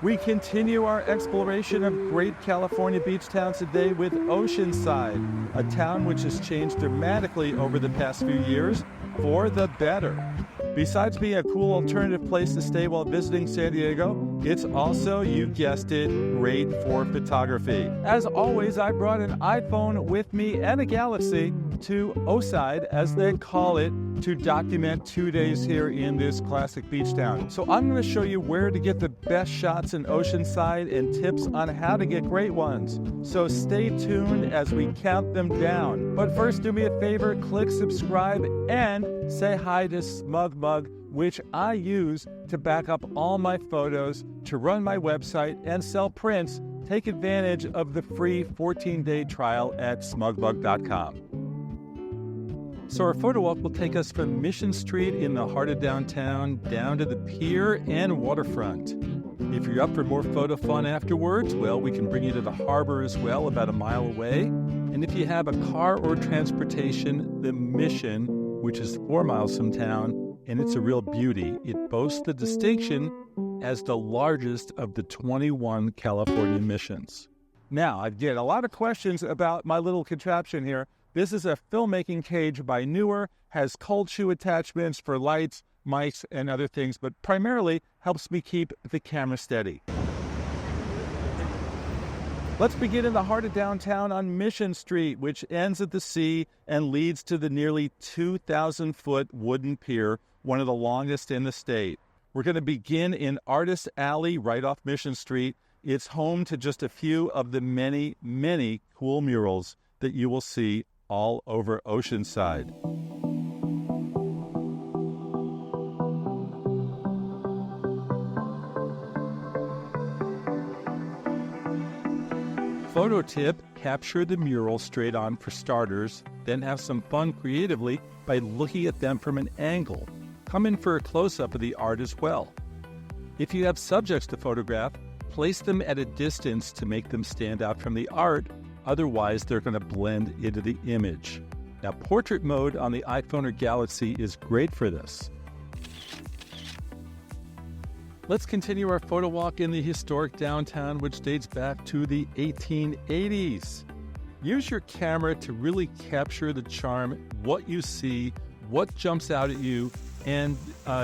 We continue our exploration of great California beach towns today with Oceanside, a town which has changed dramatically over the past few years for the better. Besides being a cool alternative place to stay while visiting San Diego, it's also, you guessed it, great for photography. As always, I brought an iPhone with me and a Galaxy to Oceanside, as they call it, to document 2 days here in this classic beach town. So I'm going to show you where to get the best shots in Oceanside and tips on how to get great ones. So stay tuned as we count them down. But first, do me a favor, click subscribe and say hi to Smug Mug, which I use to back up all my photos, to run my website and sell prints. Take advantage of the free 14-day trial at smugmug.com. So our photo walk will take us from Mission Street in the heart of downtown down to the Pier and waterfront. If you're up for more photo fun afterwards, well, we can bring you to the harbor as well, about a mile away. And if you have a car or transportation, the Mission, which is 4 miles from town, and it's a real beauty. It boasts the distinction as the largest of the 21 California missions. Now, I get a lot of questions about my little contraption here. This is a filmmaking cage by Newer, has cold shoe attachments for lights, mics, and other things, but primarily helps me keep the camera steady. Let's begin in the heart of downtown on Mission Street, which ends at the sea and leads to the nearly 2,000-foot wooden pier, one of the longest in the state. We're going to begin in Artist Alley right off Mission Street. It's home to just a few of the many, many cool murals that you will see all over Oceanside. Photo tip, capture the mural straight on for starters, then have some fun creatively by looking at them from an angle. Come in for a close-up of the art as well. If you have subjects to photograph, place them at a distance to make them stand out from the art. Otherwise, they're going to blend into the image. Now, portrait mode on the iPhone or Galaxy is great for this. Let's continue our photo walk in the historic downtown, which dates back to the 1880s. Use your camera to really capture the charm, what you see, what jumps out at you, and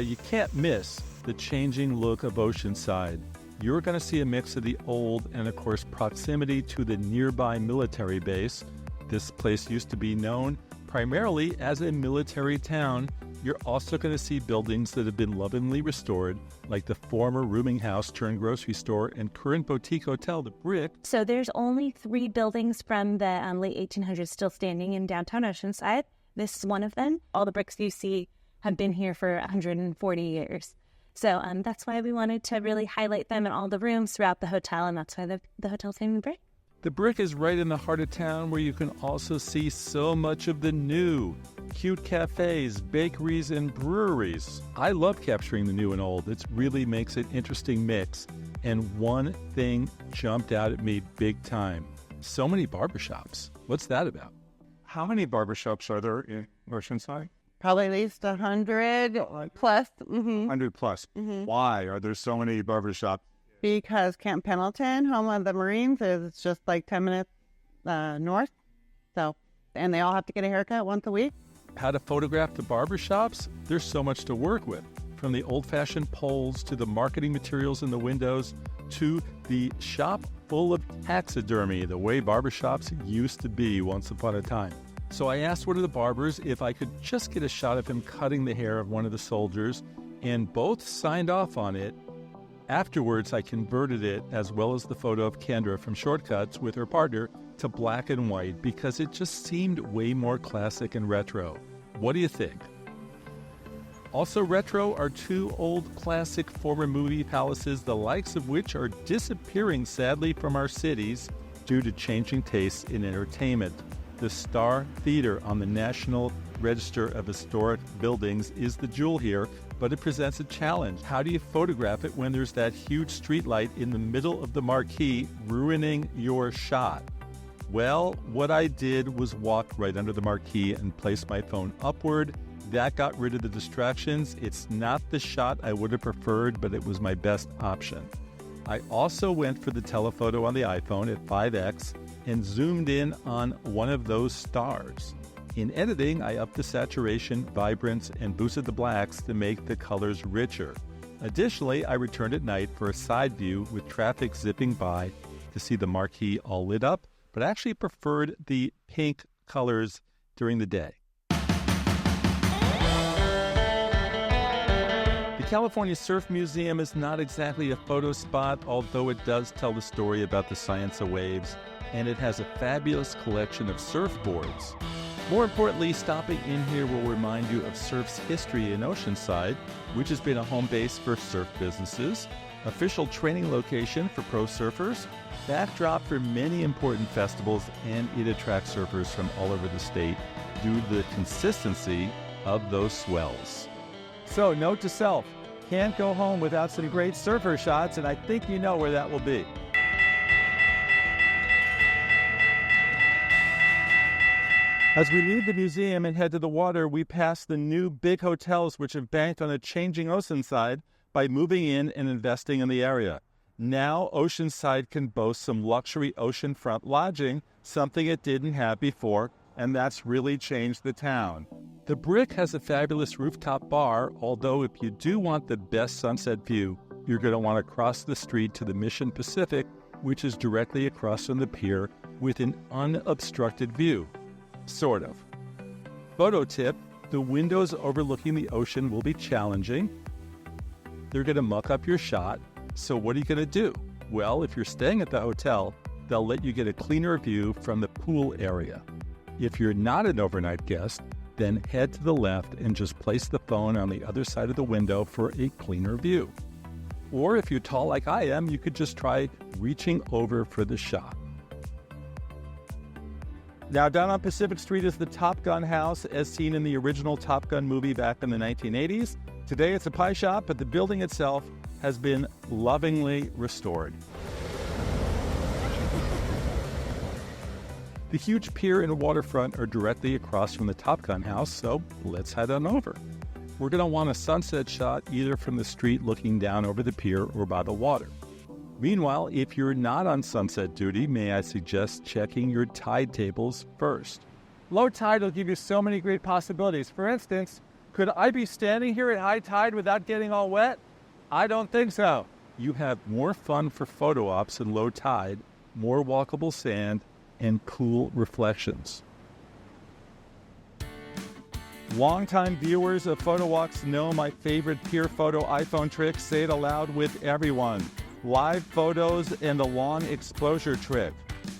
you can't miss the changing look of Oceanside. You're going to see a mix of the old and, of course, proximity to the nearby military base. This place used to be known primarily as a military town. You're also going to see buildings that have been lovingly restored, like the former rooming house turned grocery store and current boutique hotel, the Brick. So there's only 3 buildings from the late 1800s still standing in downtown Oceanside. This is one of them. All the bricks you see have been here for 140 years. So that's why we wanted to really highlight them in all the rooms throughout the hotel, and that's why the hotel's named the Brick. The Brick is right in the heart of town, where you can also see so much of the new. Cute cafes, bakeries, and breweries. I love capturing the new and old. It really makes an interesting mix. And one thing jumped out at me big time. So many barbershops. What's that about? How many barbershops are there in Oceanside? Probably at least 100 plus. 100 plus. Why are there so many barbershops? Because Camp Pendleton, home of the Marines, is just like 10 minutes north. So, and they all have to get a haircut once a week. How to photograph the barbershops? There's so much to work with. From the old-fashioned poles to the marketing materials in the windows to the shop full of taxidermy, the way barbershops used to be once upon a time. So I asked one of the barbers if I could just get a shot of him cutting the hair of one of the soldiers, and both signed off on it. Afterwards, I converted it, as well as the photo of Kendra from Shortcuts with her partner, to black and white because it just seemed way more classic and retro. What do you think? Also retro are 2 old classic former movie palaces, the likes of which are disappearing sadly from our cities due to changing tastes in entertainment. The Star Theater on the National Register of Historic Buildings is the jewel here, but it presents a challenge. How do you photograph it when there's that huge streetlight in the middle of the marquee ruining your shot? Well, what I did was walk right under the marquee and place my phone upward. That got rid of the distractions. It's not the shot I would have preferred, but it was my best option. I also went for the telephoto on the iPhone at 5x and zoomed in on one of those stars. In editing, I upped the saturation, vibrance, and boosted the blacks to make the colors richer. Additionally, I returned at night for a side view with traffic zipping by to see the marquee all lit up, but actually preferred the pink colors during the day. The California Surf Museum is not exactly a photo spot, although it does tell the story about the science of waves, and it has a fabulous collection of surfboards. More importantly, stopping in here will remind you of surf's history in Oceanside, which has been a home base for surf businesses, official training location for pro surfers, backdrop for many important festivals, and it attracts surfers from all over the state due to the consistency of those swells. So, note to self, can't go home without some great surfer shots, and I think you know where that will be. As we leave the museum and head to the water, we pass the new big hotels which have banked on a changing Oceanside by moving in and investing in the area. Now, Oceanside can boast some luxury oceanfront lodging, something it didn't have before, and that's really changed the town. The Brick has a fabulous rooftop bar, although if you do want the best sunset view, you're going to want to cross the street to the Mission Pacific, which is directly across from the pier with an unobstructed view. Sort of. Photo tip, the windows overlooking the ocean will be challenging. They're going to muck up your shot, so what are you going to do? Well, if you're staying at the hotel, they'll let you get a cleaner view from the pool area. If you're not an overnight guest, then head to the left and just place the phone on the other side of the window for a cleaner view. Or if you're tall like I am, you could just try reaching over for the shot. Now, down on Pacific Street is the Top Gun house, as seen in the original Top Gun movie back in the 1980s. Today it's a pie shop, but the building itself has been lovingly restored. The huge pier and waterfront are directly across from the Top Gun house, so let's head on over. We're going to want a sunset shot either from the street looking down over the pier or by the water. Meanwhile, if you're not on sunset duty, may I suggest checking your tide tables first. Low tide will give you so many great possibilities. For instance, could I be standing here at high tide without getting all wet? I don't think so. You have more fun for photo ops in low tide, more walkable sand, and cool reflections. Longtime viewers of Photowalks know my favorite Pier photo iPhone trick. Say it aloud with everyone. Live photos and the long exposure trick.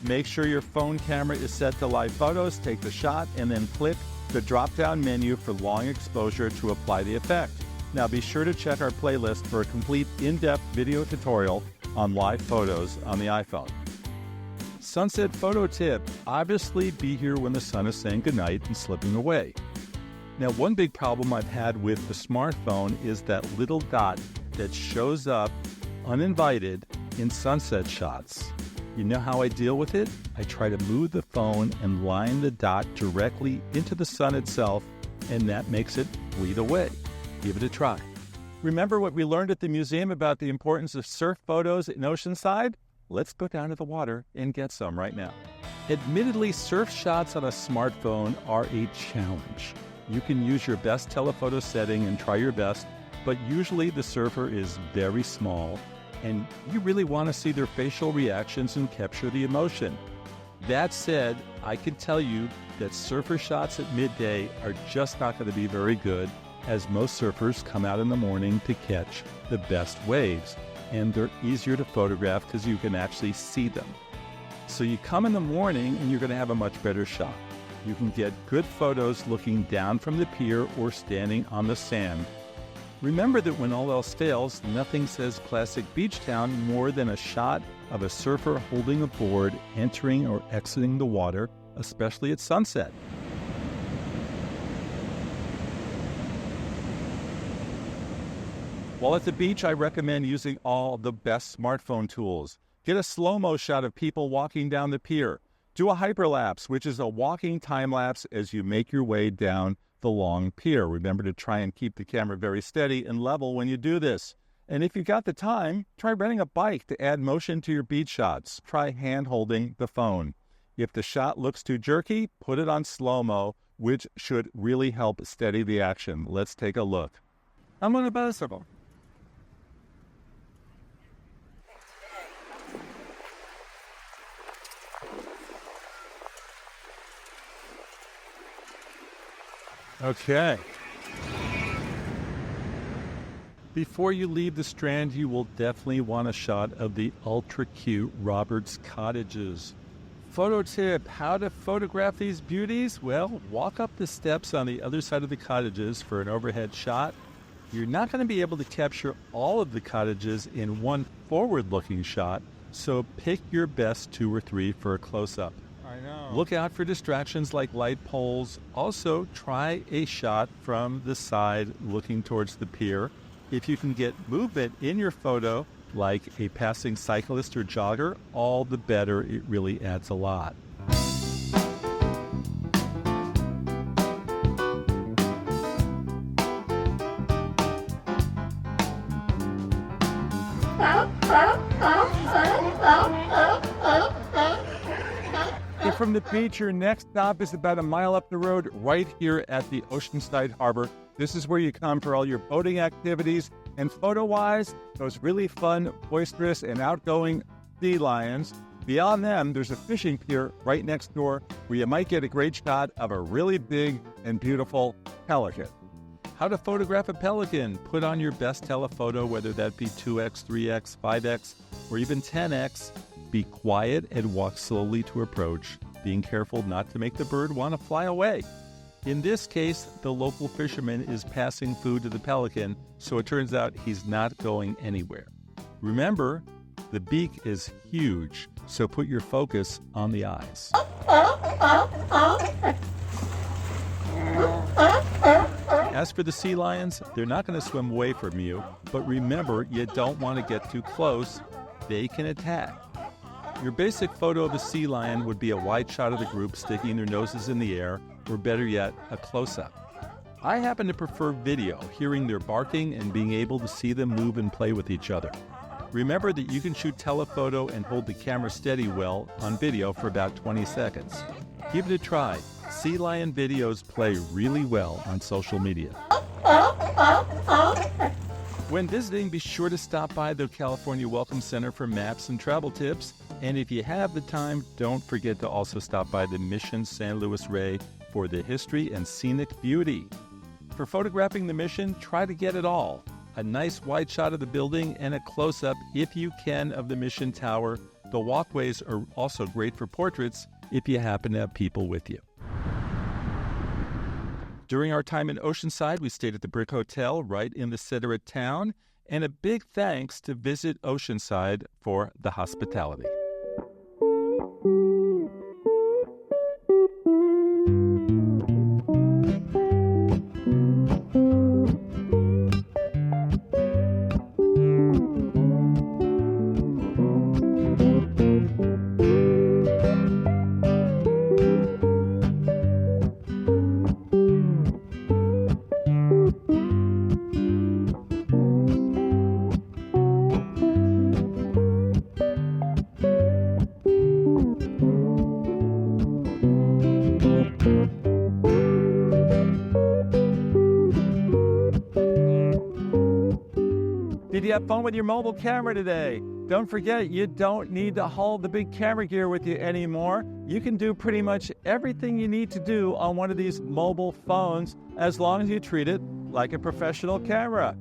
Make sure your phone camera is set to live photos, take the shot, and then click the drop-down menu for long exposure to apply the effect. Now be sure to check our playlist for a complete in-depth video tutorial on live photos on the iPhone. Sunset photo tip, obviously be here when the sun is saying goodnight and slipping away. Now, one big problem I've had with the smartphone is that little dot that shows up uninvited in sunset shots. You know how I deal with it? I try to move the phone and line the dot directly into the sun itself, and that makes it bleed away. Give it a try. Remember what we learned at the museum about the importance of surf photos in Oceanside? Let's go down to the water and get some right now. Admittedly, surf shots on a smartphone are a challenge. You can use your best telephoto setting and try your best, but usually the surfer is very small, and you really want to see their facial reactions and capture the emotion. That said, I can tell you that surfer shots at midday are just not going to be very good, as most surfers come out in the morning to catch the best waves, and they're easier to photograph because you can actually see them. So you come in the morning and you're going to have a much better shot. You can get good photos looking down from the pier or standing on the sand. Remember that when all else fails, nothing says classic beach town more than a shot of a surfer holding a board, entering or exiting the water, especially at sunset. While at the beach, I recommend using all the best smartphone tools. Get a slow-mo shot of people walking down the pier. Do a hyperlapse, which is a walking time-lapse as you make your way down the long pier. Remember to try and keep the camera very steady and level when you do this. And if you've got the time, try renting a bike to add motion to your beach shots. Try hand-holding the phone. If the shot looks too jerky, put it on slow-mo, which should really help steady the action. Let's take a look. I'm on a bicycle. Okay. Before you leave the Strand, you will definitely want a shot of the ultra-cute Roberts Cottages. Photo tip, how to photograph these beauties? Well, walk up the steps on the other side of the cottages for an overhead shot. You're not going to be able to capture all of the cottages in one forward-looking shot, so pick your best 2 or 3 for a close-up. I know. Look out for distractions like light poles. Also, try a shot from the side looking towards the pier. If you can get movement in your photo, like a passing cyclist or jogger, all the better. It really adds a lot. If from the beach, your next stop is about a mile up the road, right here at the Oceanside Harbor. This is where you come for all your boating activities. And photo-wise, those really fun, boisterous, and outgoing sea lions. Beyond them, there's a fishing pier right next door where you might get a great shot of a really big and beautiful pelican. How to photograph a pelican? Put on your best telephoto, whether that be 2x, 3x, 5x, or even 10x. Be quiet and walk slowly to approach, being careful not to make the bird want to fly away. In this case, the local fisherman is passing food to the pelican, so it turns out he's not going anywhere. Remember, the beak is huge, so put your focus on the eyes. As for the sea lions, they're not going to swim away from you, but remember, you don't want to get too close. They can attack. Your basic photo of a sea lion would be a wide shot of the group sticking their noses in the air, or better yet, a close-up. I happen to prefer video, hearing their barking and being able to see them move and play with each other. Remember that you can shoot telephoto and hold the camera steady well on video for about 20 seconds. Give it a try. Sea lion videos play really well on social media. When visiting, be sure to stop by the California Welcome Center for maps and travel tips. And if you have the time, don't forget to also stop by the Mission San Luis Rey for the history and scenic beauty. For photographing the Mission, try to get it all. A nice wide shot of the building and a close-up, if you can, of the Mission Tower. The walkways are also great for portraits if you happen to have people with you. During our time in Oceanside, we stayed at the Brick Hotel right in the center of town. And a big thanks to Visit Oceanside for the hospitality. Did you have fun with your mobile camera today? Don't forget, you don't need to haul the big camera gear with you anymore. You can do pretty much everything you need to do on one of these mobile phones as long as you treat it like a professional camera.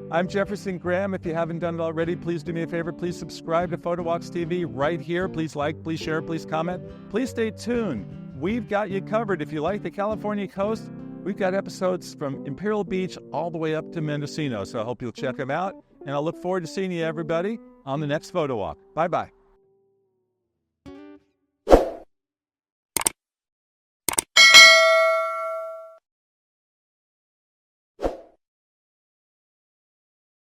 I'm Jefferson Graham. If you haven't done it already, please do me a favor. Please subscribe to Photowalks TV right here. Please like, please share, please comment. Please stay tuned. We've got you covered. If you like the California coast, we've got episodes from Imperial Beach all the way up to Mendocino. So I hope you'll check them out. And I'll look forward to seeing you, everybody, on the next Photowalk. Bye-bye.